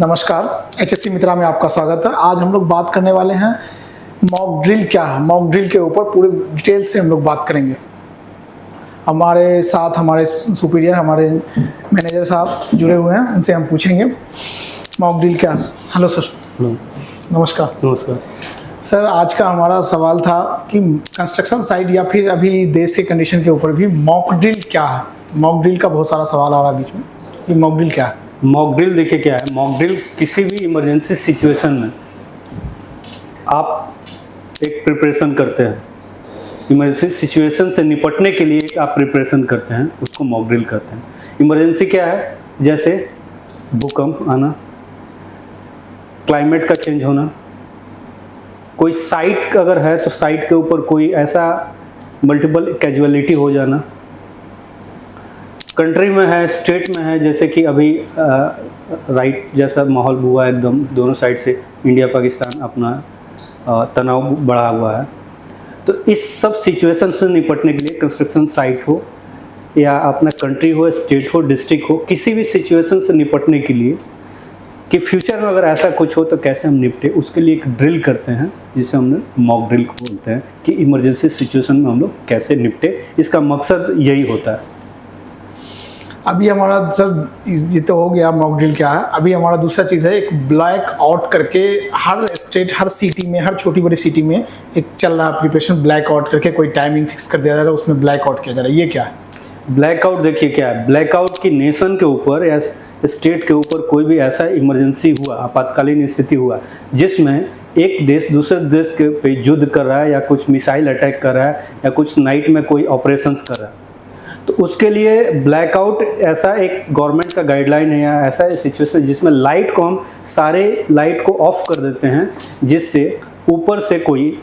नमस्कार, HSC मित्रा में आपका स्वागत है। आज हम लोग बात करने वाले हैं मॉक ड्रिल क्या है। मॉक ड्रिल के ऊपर पूरे डिटेल से हम लोग बात करेंगे। हमारे साथ हमारे सुपीरियर, हमारे मैनेजर साहब जुड़े हुए हैं, उनसे हम पूछेंगे मॉक ड्रिल क्या है। Hello sir. हेलो। नमस्कार। नमस्कार सर, आज का हमारा सवाल था कि कंस्ट्रक्शन साइट या फिर अभी देश के कंडीशन के ऊपर भी मॉक ड्रिल क्या है। मॉक ड्रिल का बहुत सारा सवाल आ रहा है बीच में कि मॉक ड्रिल क्या है। मॉक ड्रिल देखिए क्या है। मॉक ड्रिल किसी भी इमरजेंसी सिचुएशन में आप एक प्रिपरेशन करते हैं। इमरजेंसी सिचुएशन से निपटने के लिए एक आप प्रिपरेशन करते हैं, उसको मॉक ड्रिल करते हैं। इमरजेंसी क्या है? जैसे भूकंप आना, क्लाइमेट का चेंज होना, कोई साइट अगर है तो साइट के ऊपर कोई ऐसा मल्टीपल कैजुअलिटी हो जाना, कंट्री में है, स्टेट में है, जैसे कि अभी राइट जैसा माहौल हुआ है, एकदम दोनों साइड से इंडिया पाकिस्तान अपना तनाव बढ़ा हुआ है। तो इस सब सिचुएशन से निपटने के लिए कंस्ट्रक्शन साइट हो या अपना कंट्री हो, स्टेट हो, डिस्ट्रिक्ट हो, किसी भी सिचुएशन से निपटने के लिए कि फ्यूचर में अगर ऐसा कुछ हो तो कैसे हम निपटे, उसके लिए एक ड्रिल करते हैं जिसे हमने मॉक ड्रिल बोलते हैं कि इमरजेंसी सिचुएशन में हम लोग कैसे निपटे। इसका मकसद यही होता है। अभी हमारा सर ये तो हो गया मॉक ड्रिल क्या है। अभी हमारा दूसरा चीज़ है, एक ब्लैक आउट करके हर स्टेट, हर सिटी में, हर छोटी बड़ी सिटी में एक चल रहा है प्रिपरेशन। ब्लैक आउट करके कोई टाइमिंग फिक्स कर दिया जा रहा है, उसमें ब्लैक आउट किया जा रहा है। ये क्या है? ब्लैकआउट देखिए क्या है। ब्लैकआउट की नेशन के ऊपर या स्टेट के ऊपर कोई भी ऐसा इमरजेंसी हुआ, आपातकालीन स्थिति हुआ जिसमें एक देश दूसरे देश के पे युद्ध कर रहा है या कुछ मिसाइल अटैक कर रहा है या कुछ नाइट में कोई ऑपरेशंस कर रहा है, तो उसके लिए ब्लैकआउट ऐसा एक गवर्नमेंट का गाइडलाइन है या ऐसा सिचुएशन जिसमें लाइट को हम सारे लाइट को ऑफ कर देते हैं, जिससे ऊपर से कोई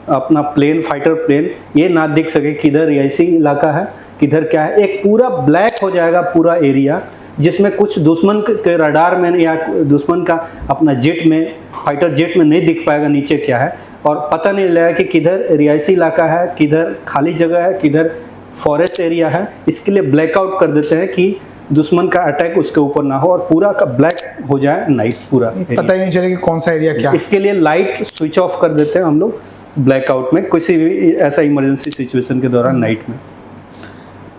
अपना प्लेन, फाइटर प्लेन ये ना दिख सके किधर रिहायशी इलाका है, किधर क्या है। एक पूरा ब्लैक हो जाएगा पूरा एरिया, जिसमें कुछ दुश्मन के रडार में या दुश्मन का अपना जेट में, फाइटर जेट में नहीं दिख पाएगा नीचे क्या है, और पता नहीं लगेगा कि किधर रिहायशी इलाका है, किधर खाली जगह है, किधर फॉरेस्ट एरिया है। इसके लिए ब्लैकआउट कर देते हैं कि दुश्मन का अटैक उसके ऊपर ना हो और पूरा का ब्लैक हो जाए नाइट, पूरा पता ही नहीं चले कि कौन सा एरिया क्या है। इसके लिए लाइट स्विच ऑफ कर देते हैं हम लोग ब्लैकआउट में, किसी भी ऐसा इमरजेंसी सिचुएशन के दौरान नाइट में।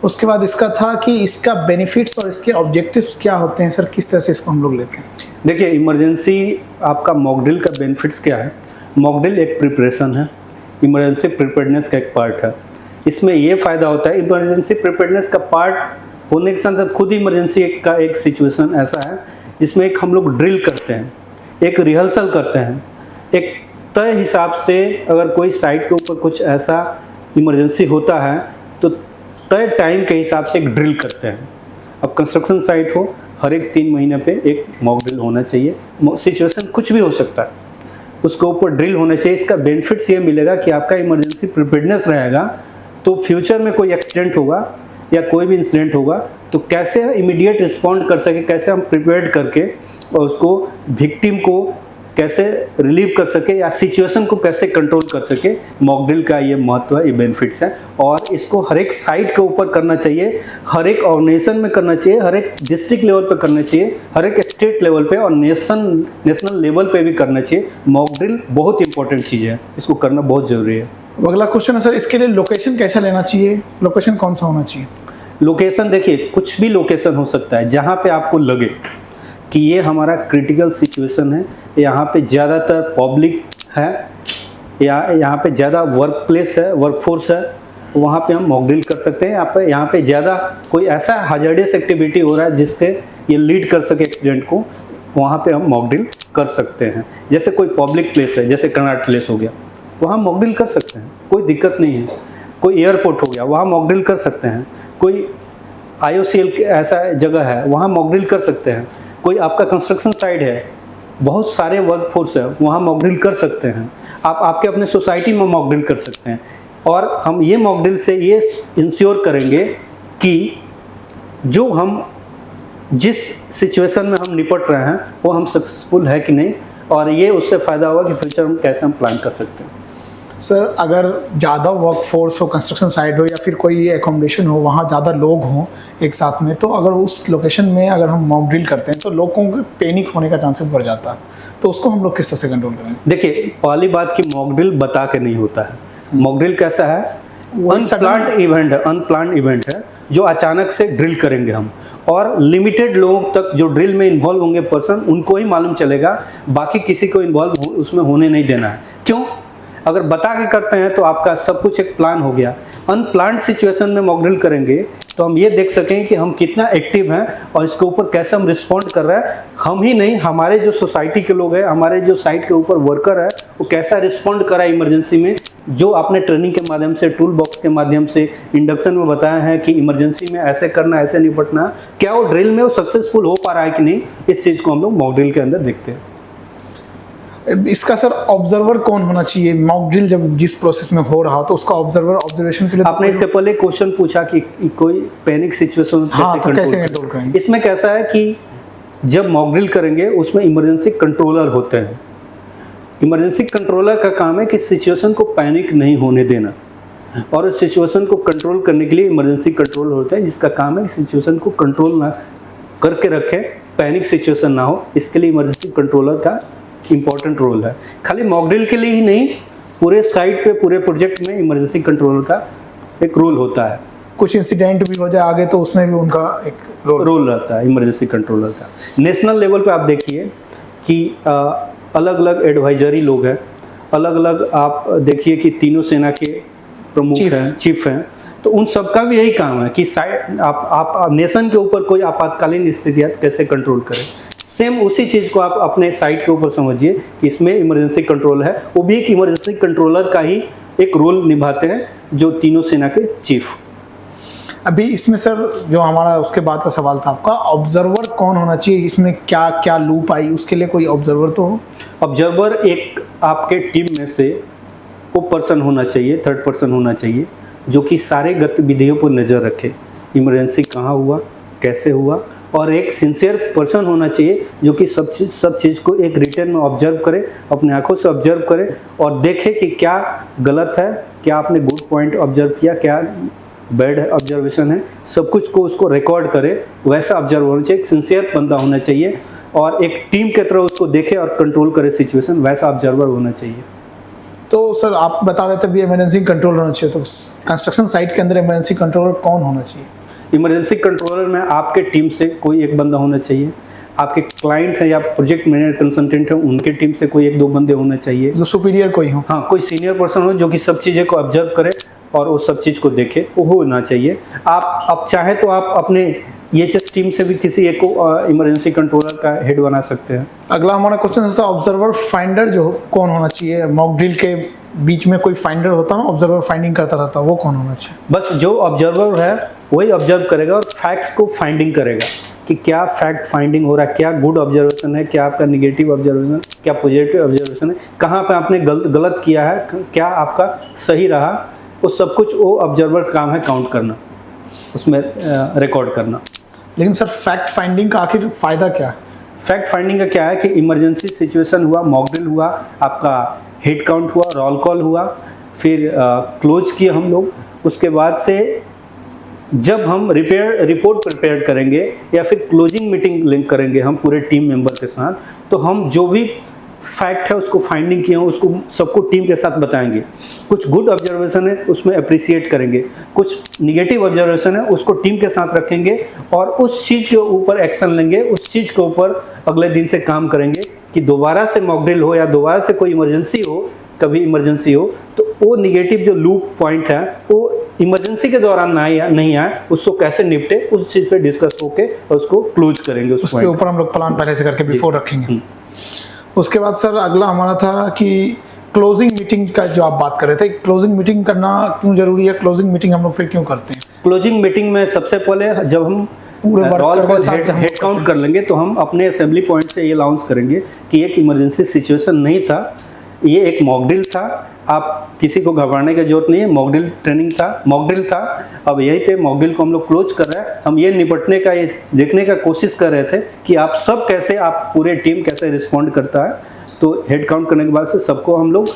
उसके बाद इसका था कि इसका बेनिफिट्स और इसके ऑब्जेक्टिव्स क्या होते हैं सर, किस तरह से इसको हम लोग लेते हैं? देखिए, इमरजेंसी आपका मॉक ड्रिल का बेनिफिट्स क्या है। मॉक ड्रिल एक प्रिपरेशन है, इमरजेंसी प्रिपेयर्डनेस का एक पार्ट है। इसमें ये फ़ायदा होता है, इमरजेंसी प्रिपेयर्डनेस का पार्ट होने के साथ साथ खुद इमरजेंसी का एक सिचुएशन ऐसा है जिसमें एक हम लोग ड्रिल करते हैं, एक रिहर्सल करते हैं, एक तय हिसाब से अगर कोई साइट के ऊपर कुछ ऐसा इमरजेंसी होता है तो तय टाइम के हिसाब से एक ड्रिल करते हैं। अब कंस्ट्रक्शन साइट हो, हर एक 3 महीने पे एक मॉक ड्रिल होना चाहिए। सिचुएशन कुछ भी हो सकता है, उसके ऊपर ड्रिल होना चाहिए। इसका बेनिफिट्स ये मिलेगा कि आपका इमरजेंसी प्रिपेयर्डनेस रहेगा, तो फ्यूचर में कोई एक्सीडेंट होगा या कोई भी इंसिडेंट होगा तो कैसे इमीडिएट रिस्पॉन्ड कर सके, कैसे हम प्रिपेयर्ड करके और उसको विक्टिम को कैसे रिलीव कर सके या सिचुएशन को कैसे कंट्रोल कर सके। मॉक ड्रिल का ये महत्व है, ये बेनिफिट्स है, और इसको हर एक साइट के ऊपर करना चाहिए, हर एक ऑर्गेनाइजेशन में करना चाहिए, हर एक डिस्ट्रिक्ट लेवल पे करना चाहिए, हर एक स्टेट लेवल पे और नेशनल लेवल पे भी करना चाहिए। मॉक ड्रिल बहुत इंपॉर्टेंट चीज़ है, इसको करना बहुत ज़रूरी है। अगला क्वेश्चन है सर, इसके लिए लोकेशन कैसा लेना चाहिए? लोकेशन कौन सा होना चाहिए? लोकेशन देखिए, कुछ भी लोकेशन हो सकता है जहाँ पे आपको लगे कि ये हमारा क्रिटिकल सिचुएशन है, यहाँ पे ज़्यादातर पब्लिक है या यहाँ पे ज़्यादा वर्क प्लेस है, वर्कफोर्स है, वहाँ पे हम मॉक ड्रिल कर सकते हैं। यहाँ पे ज़्यादा कोई ऐसा हजार्डियस एक्टिविटी हो रहा है जिससे ये लीड कर सके एक्सीडेंट को, वहाँ पे हम मॉक ड्रिल कर सकते हैं। जैसे कोई पब्लिक प्लेस है, जैसे कनाट प्लेस हो गया, वहाँ मॉक ड्रिल कर सकते हैं, कोई दिक्कत नहीं है। कोई एयरपोर्ट हो गया, वहाँ मॉक ड्रिल कर सकते हैं। कोई IOCL ऐसा जगह है, वहाँ मॉक ड्रिल कर सकते हैं। कोई आपका कंस्ट्रक्शन साइट है, बहुत सारे वर्कफोर्स है, वहाँ मॉक ड्रिल कर सकते हैं। आप आपके अपने सोसाइटी में मॉक ड्रिल कर सकते हैं। और हम ये मॉक ड्रिल से ये इंश्योर करेंगे कि जो हम जिस सिचुएशन में हम निपट रहे हैं वो हम सक्सेसफुल है कि नहीं, और ये उससे फ़ायदा होगा कि फ्यूचर में कैसे हम प्लान कर सकते हैं। सर अगर ज़्यादा वर्क फोर्स हो, कंस्ट्रक्शन साइट हो या फिर कोई एकोमोडेशन हो, वहाँ ज़्यादा लोग हों एक साथ में, तो अगर उस लोकेशन में अगर हम मॉक ड्रिल करते हैं तो लोगों को पैनिक होने का चांसेस बढ़ जाता है, तो उसको हम लोग किस तरह से कंट्रोल करेंगे? देखिए, पहली बात कि मॉक ड्रिल बता के नहीं होता है। मॉक ड्रिल कैसा है? अनप्लान्ड इवेंट है, अनप्लान्ड इवेंट है जो अचानक से ड्रिल करेंगे हम, और लिमिटेड लोगों तक जो ड्रिल में इन्वॉल्व होंगे पर्सन, उनको ही मालूम चलेगा, बाकी किसी को इन्वॉल्व उसमें होने नहीं देना है। क्यों? अगर बता के करते हैं तो आपका सब कुछ एक प्लान हो गया। अनप्लान्ड सिचुएशन में मॉक ड्रिल करेंगे तो हम ये देख सकेंगे कि हम कितना एक्टिव हैं और इसके ऊपर कैसे हम रिस्पॉन्ड कर रहे हैं। हम ही नहीं, हमारे जो सोसाइटी के लोग हैं, हमारे जो साइट के ऊपर वर्कर है, वो कैसा रिस्पॉन्ड करा इमरजेंसी में, जो आपने ट्रेनिंग के माध्यम से, टूल बॉक्स के माध्यम से, इंडक्शन में बताया है कि इमरजेंसी में ऐसे करना, ऐसे निपटना, क्या वो ड्रिल में वो सक्सेसफुल हो पा रहा है कि नहीं, इस चीज़ को हम लोग मॉक ड्रिल के अंदर देखते हैं। इसका सर ऑब्जर्वर कौन होना चाहिए? मॉक ड्रिल जब जिस प्रोसेस में हो रहा हो तो उसका ऑब्जर्वेशन के लिए आपने इसके पहले क्वेश्चन पूछा कि कोई पैनिक सिचुएशन कैसे कंट्रोल करेंगे? इसमें कैसा है कि जब मॉक ड्रिल करेंगे उसमें इमरजेंसी कंट्रोलर होते हैं। इमरजेंसी कंट्रोलर का काम है कि सिचुएशन को पैनिक नहीं होने देना, और उस सिचुएशन को कंट्रोल करने के लिए इमरजेंसी कंट्रोलर होता है, जिसका काम है कि सिचुएशन को कंट्रोल ना करके रखें, पैनिक सिचुएशन ना हो। इसके लिए इमरजेंसी कंट्रोलर का इम्पोर्टेंट रोल है। खाली मॉक ड्रिल के लिए ही नहीं, पूरे साइट पे, पूरे प्रोजेक्ट में इमरजेंसी कंट्रोलर का एक रोल होता है। कुछ इंसिडेंट भी हो जाए आगे तो उसमें भी उनका एक रोल रहता है इमरजेंसी कंट्रोलर का। नेशनल लेवल पे आप देखिए कि अलग अलग एडवाइजरी लोग हैं, अलग अलग आप देखिए कि तीनों सेना के प्रमुख हैं, चीफ हैं, तो उन सबका भी यही काम है कि साइड आप नेशन के ऊपर कोई आपातकालीन स्थितियाँ कैसे कंट्रोल करें। सेम उसी चीज़ को आप अपने साइट के ऊपर समझिए कि इसमें इमरजेंसी कंट्रोल है, वो भी एक इमरजेंसी कंट्रोलर का ही एक रोल निभाते हैं, जो तीनों सेना के चीफ। अभी इसमें सर जो हमारा उसके बाद का सवाल था आपका, ऑब्जर्वर कौन होना चाहिए? इसमें क्या क्या लूप आई, उसके लिए कोई ऑब्जर्वर तो हो? ऑब्जर्वर एक आपके टीम में से वो पर्सन होना चाहिए, थर्ड पर्सन होना चाहिए, जो कि सारे गतिविधियों पर नज़र रखे, इमरजेंसी कहाँ हुआ, कैसे हुआ, और एक सिंसियर पर्सन होना चाहिए जो कि सब चीज़ को एक रिटर्न में ऑब्जर्व करे, अपने आंखों से ऑब्जर्व करे और देखे कि क्या गलत है, क्या आपने गुड पॉइंट ऑब्जर्व किया, क्या बैड ऑब्जर्वेशन है, सब कुछ को उसको रिकॉर्ड करे। वैसा ऑब्जर्वर होना चाहिए, एक सिंसियर बंदा होना चाहिए और एक टीम के तरह उसको देखे और कंट्रोल करे सिचुएशन, वैसा ऑब्जर्वर होना चाहिए। तो सर आप बता रहे थे भी इमरजेंसी कंट्रोल होना चाहिए, तो कंस्ट्रक्शन साइट के अंदर इमरजेंसी कंट्रोलर कौन होना चाहिए? इमरजेंसी कंट्रोलर में आपके टीम से कोई एक बंदा होना चाहिए, आपके क्लाइंट है या प्रोजेक्ट मैनेजर कंसल्टेंट है उनके टीम से कोई एक दो बंदे होने चाहिए, जो सुपीरियर कोई हो। हाँ, कोई सीनियर पर्सन हो जो कि सब चीज़ें को ऑब्जर्व करे और वो सब चीज़ को देखे, वो होना चाहिए। आप चाहे तो आप अपने EHS टीम से भी किसी एक को इमरजेंसी कंट्रोलर का हेड बना सकते हैं। अगला हमारा क्वेश्चन है ऑब्जर्वर फाइंडर जो कौन होना चाहिए? मॉक ड्रिल के बीच में कोई फाइंडर होता ना, ऑब्जर्वर फाइंडिंग करता रहता, वो कौन होना चाहिए? बस जो ऑब्जर्वर है वही ऑब्जर्व करेगा और फैक्ट्स को फाइंडिंग करेगा कि क्या फैक्ट फाइंडिंग हो रहा है, क्या गुड ऑब्जर्वेशन है, क्या आपका निगेटिव ऑब्जर्वेशन, क्या पॉजिटिव ऑब्जर्वेशन है, कहाँ पे आपने गलत किया है, क्या आपका सही रहा, वो सब कुछ वो ऑब्जर्वर का काम है काउंट करना, उसमें रिकॉर्ड करना। लेकिन सर फैक्ट फाइंडिंग का आखिर फ़ायदा क्या है? फैक्ट फाइंडिंग का क्या है कि इमरजेंसी सिचुएशन हुआ, मॉक ड्रिल हुआ, आपका हेड काउंट हुआ, रोल कॉल हुआ, फिर क्लोज किए हम लोग, उसके बाद से जब हम रिपोर्ट प्रिपेयर करेंगे या फिर क्लोजिंग मीटिंग लिंक करेंगे हम पूरे टीम मेंबर के साथ, तो हम जो भी फैक्ट है उसको फाइंडिंग किए हैं उसको सबको टीम के साथ बताएंगे। कुछ गुड ऑब्जर्वेशन है उसमें अप्रिसिएट करेंगे, कुछ निगेटिव ऑब्जर्वेशन है उसको टीम के साथ रखेंगे और उस चीज़ के ऊपर एक्शन लेंगे, उस चीज़ के ऊपर अगले दिन से काम करेंगे कि दोबारा से मॉक ड्रिल हो या दोबारा से कोई इमरजेंसी हो, कभी इमरजेंसी हो तो वो निगेटिव जो लूप पॉइंट है वो इमरजेंसी के दौरान नहीं आए, उसको कैसे निपटे, उस चीज़ पे डिस्कस होके और उसको क्लोज करेंगे। उसके ऊपर हम लोग प्लान पहले से करके बिफोर रखेंगे। उसके बाद सर अगला हमारा था कि क्लोजिंग मीटिंग का जो आप बात कर रहे थे, क्लोजिंग मीटिंग करना क्यों जरूरी है? क्लोजिंग मीटिंग हम लोग फिर क्यों करते हैं? क्लोजिंग मीटिंग में सबसे पहले जब हम पूरे वर्कर के साथ हेड काउंट कर लेंगे तो हम अपने असेंबली पॉइंट से ये अनाउंस करेंगे कि एक इमरजेंसी सिचुएशन नहीं था, ये एक मॉक ड्रिल था, आप किसी को घबराने की जरूरत नहीं है, मॉक ड्रिल ट्रेनिंग था, मॉक ड्रिल था। अब यहीं पे मॉक ड्रिल को हम लोग क्लोज कर रहे हैं। हम ये निपटने का, ये देखने का कोशिश कर रहे थे कि आप सब कैसे, आप पूरे टीम कैसे रिस्पॉन्ड करता है, तो हेड काउंट करने के बाद से सबको हम लोग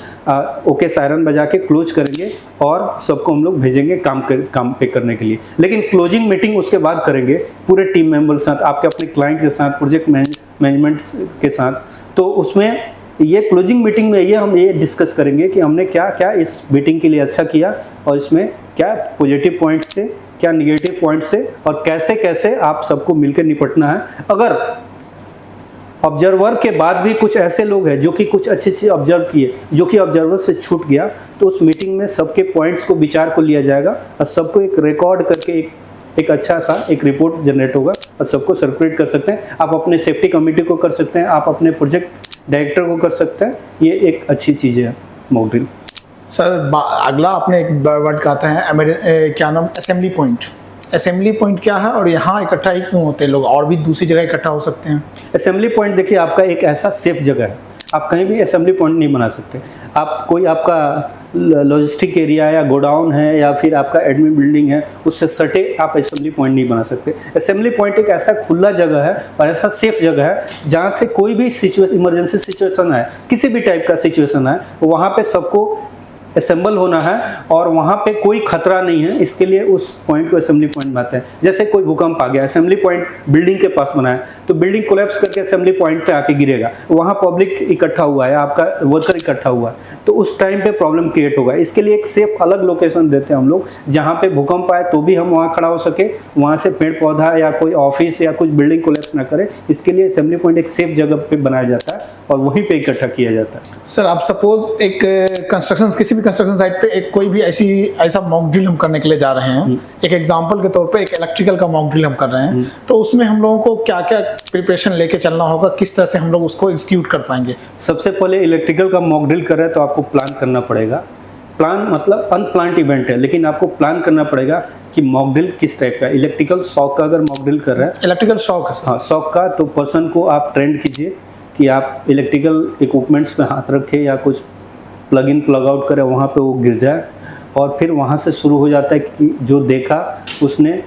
ओके सायरन बजा के क्लोज करेंगे और सबको हम लोग भेजेंगे काम पे करने के लिए। लेकिन क्लोजिंग मीटिंग उसके बाद करेंगे पूरे टीम मेंबर के साथ, आपके अपने क्लाइंट के साथ, प्रोजेक्ट मैनेजमेंट के साथ। तो उसमें ये क्लोजिंग मीटिंग में हम ये डिस्कस करेंगे कि हमने क्या क्या इस मीटिंग के लिए अच्छा किया और इसमें क्या पॉजिटिव पॉइंट्स थे, क्या निगेटिव पॉइंट्स थे और कैसे कैसे आप सबको मिलकर निपटना है। अगर ऑब्जर्वर के बाद भी कुछ ऐसे लोग हैं जो कि कुछ अच्छी चीज़ ऑब्जर्व किए जो कि ऑब्जर्वर से छूट गया, तो उस मीटिंग में सबके पॉइंट्स को विचार को लिया जाएगा और सबको एक रिकॉर्ड करके एक अच्छा सा एक रिपोर्ट जनरेट होगा और सबको सर्कुलेट कर सकते हैं। आप अपने सेफ्टी कमेटी को कर सकते हैं, आप अपने प्रोजेक्ट डायरेक्टर को कर सकते हैं। ये एक अच्छी चीज़ है मॉक ड्रिल। सर अगला आपने एक वर्ड कहा है क्या नाम, असेंबली पॉइंट। असेंबली पॉइंट क्या है और यहाँ इकट्ठा ही क्यों होते हैं लोग, और भी दूसरी जगह इकट्ठा हो सकते हैं? असेंबली पॉइंट देखिए आपका एक ऐसा सेफ जगह है, आप कहीं भी असेंबली पॉइंट नहीं बना सकते। आप कोई आपका लॉजिस्टिक एरिया या गोडाउन है या फिर आपका एडमिन बिल्डिंग है, उससे सटे आप असेंबली पॉइंट नहीं बना सकते। असेंबली पॉइंट एक ऐसा खुला जगह है और ऐसा सेफ जगह है जहाँ से कोई भी सिचुएशन, इमरजेंसी सिचुएशन है, किसी भी टाइप का सिचुएशन है, वहाँ पे सबको असेंबल होना है और वहाँ पे कोई खतरा नहीं है। इसके लिए उस पॉइंट को असेंबली पॉइंट बनाते हैं। जैसे कोई भूकंप आ गया, असेंबली पॉइंट बिल्डिंग के पास बना है, तो बिल्डिंग कोलैप्स करके असेंबली पॉइंट पे आके गिरेगा, वहाँ पब्लिक इकट्ठा हुआ है, आपका वर्कर इकट्ठा हुआ है, तो उस टाइम पे प्रॉब्लम क्रिएट होगा। इसके लिए एक सेफ अलग लोकेशन देते हैं हम लोग, जहाँ पे भूकंप आए तो भी हम वहाँ खड़ा हो सके, वहाँ से पेड़ पौधा या कोई ऑफिस या कुछ बिल्डिंग कोलैप्स ना करे। इसके लिए असेंबली पॉइंट एक सेफ जगह पे बनाया जाता है और वहीं पे इकट्ठा किया जाता है। सर आप सपोज एक कंस्ट्रक्शन, किसी भी कंस्ट्रक्शन साइट पे एक कोई भी ऐसा मॉक ड्रिल हम करने के लिए जा रहे हैं, एक एग्जांपल के तौर पे एक इलेक्ट्रिकल का मॉक ड्रिल हम कर रहे हैं, तो उसमें हम लोगों को क्या क्या प्रिपरेशन लेके चलना होगा, किस तरह से हम लोग उसको एग्जीक्यूट कर पाएंगे? सबसे पहले इलेक्ट्रिकल का मॉक ड्रिल कर रहे हैं तो आपको प्लान करना पड़ेगा। प्लान मतलब अनप्लान्ड इवेंट है, लेकिन आपको प्लान करना पड़ेगा कि मॉक ड्रिल किस टाइप का। इलेक्ट्रिकल शॉक का अगर मॉक ड्रिल कर रहे हैं, इलेक्ट्रिकल शॉक है हाँ शॉक का, तो पर्सन को आप ट्रेंड कीजिए कि आप इलेक्ट्रिकल इक्विपमेंट्स पे हाथ रखें या कुछ प्लग इन प्लग आउट करें, वहाँ पे वो गिर जाए और फिर वहाँ से शुरू हो जाता है कि जो देखा उसने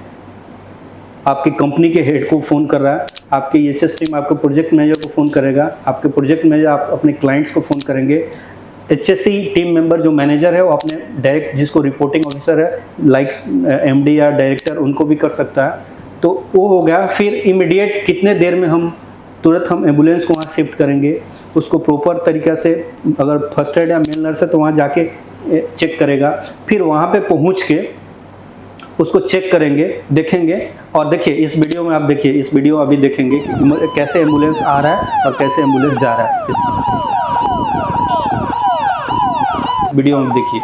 आपकी कंपनी के हेड को फ़ोन कर रहा है, आपके एचएस टीम आपके प्रोजेक्ट मैनेजर को फ़ोन करेगा, आपके प्रोजेक्ट मैनेजर आप अपने क्लाइंट्स को फ़ोन करेंगे, एचएससी टीम मेंबर जो मैनेजर है वो अपने डायरेक्ट जिसको रिपोर्टिंग ऑफिसर है लाइक एमडी या डायरेक्टर उनको भी कर सकता है। तो वो हो गया। फिर इमीडिएट कितने देर में हम तुरंत हम एम्बुलेंस को वहाँ शिफ्ट करेंगे, उसको प्रॉपर तरीक़ा से, अगर फर्स्ट एड या मेल नर्स है तो वहाँ जाके चेक करेगा, फिर वहाँ पे पहुँच के उसको चेक करेंगे, देखेंगे। और देखिए इस वीडियो में आप देखिए, इस वीडियो अभी देखेंगे कि कैसे एम्बुलेंस आ रहा है और कैसे एम्बुलेंस जा रहा है, इस वीडियो में देखिए।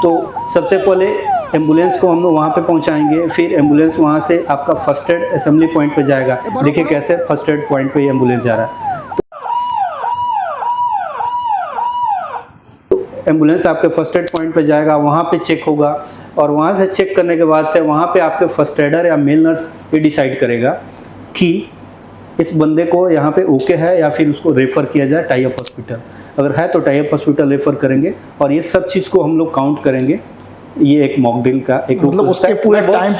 तो सबसे पहले एम्बुलेंस को हम लोग वहाँ पे पहुँचाएंगे, फिर एम्बुलेंस वहाँ से आपका फर्स्ट एड असेंबली पॉइंट पे जाएगा। देखिए कैसे फर्स्ट एड पॉइंट पे एम्बुलेंस जा रहा है। एम्बुलेंस आपके फर्स्ट एड पॉइंट पे जाएगा, वहाँ पे चेक होगा और वहाँ से चेक करने के बाद से वहाँ पे आपके फर्स्ट एडर या मेल नर्स ये डिसाइड करेगा कि इस बंदे को यहाँ पे ओके है या फिर उसको रेफ़र किया जाए टाई अप हॉस्पिटल। अगर है तो टाई अप हॉस्पिटल रेफ़र करेंगे और ये सब चीज़ को हम लोग काउंट करेंगे। ये एक मॉक ड्रिल का एक मतलब उसके पूरे टाइम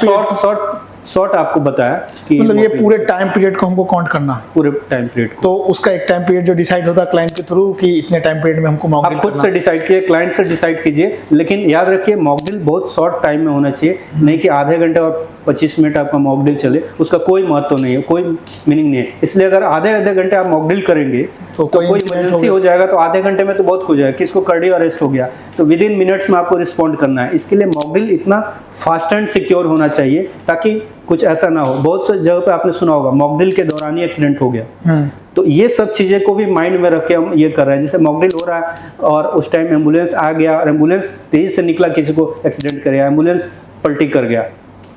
शॉर्ट आपको बताया कि मतलब ये पूरे टाइम पीरियड को हमको काउंट करना है, पूरे टाइम पीरियड को। तो उसका एक टाइम पीरियड जो डिसाइड होता है क्लाइंट के थ्रू कि इतने टाइम पीरियड में हमको मॉक ड्रिल आप खुद से डिसाइड कीजिए, क्लाइंट से डिसाइड कीजिए, लेकिन याद रखिए मॉक ड्रिल बहुत शॉर्ट टाइम में होना चाहिए, नहीं कि आधे घंटे और 25 मिनट आपका मॉक ड्रिल चले, उसका कोई महत्व नहीं है, कोई मीनिंग नहीं है। इसलिए अगर आधे घंटे आप मॉक ड्रिल करेंगे तो कोई इमरजेंसी हो जाएगा तो आधे घंटे में तो बहुत हो जाएगा, किसको कार्डियो अरेस्ट हो गया तो विद इन मिनट्स में आपको रिस्पॉन्ड करना है। इसके लिए मॉक ड्रिल इतना फास्ट एंड सिक्योर होना चाहिए ताकि कुछ ऐसा ना हो। बहुत सी जगह पे आपने सुना होगा मॉक ड्रिल के दौरान ही एक्सीडेंट हो गया, तो ये सब चीज़ें को भी माइंड में रख के हम ये कर रहे हैं। जैसे मॉक ड्रिल हो रहा है और उस टाइम एम्बुलेंस आ गया और एम्बुलेंस तेजी से निकला, किसी को एक्सीडेंट कर गया, एम्बुलेंस पलटी कर गया,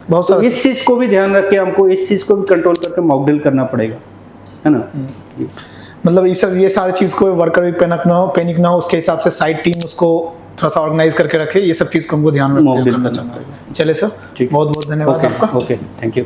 बहुत सारा इस चीज़ को भी ध्यान रख के हमको इस चीज़ को भी कंट्रोल करके मॉक ड्रिल करना पड़ेगा, है ना। मतलब ये सारी चीज़ को वर्कर भी पैनिक ना हो, उसके हिसाब से साइड टीम उसको थोड़ा सा ऑर्गेनाइज करके रखे, ये सब चीज़ को हमको ध्यान रखना चाहिए। चलिए सर, बहुत बहुत धन्यवाद आपका। Okay, thank you.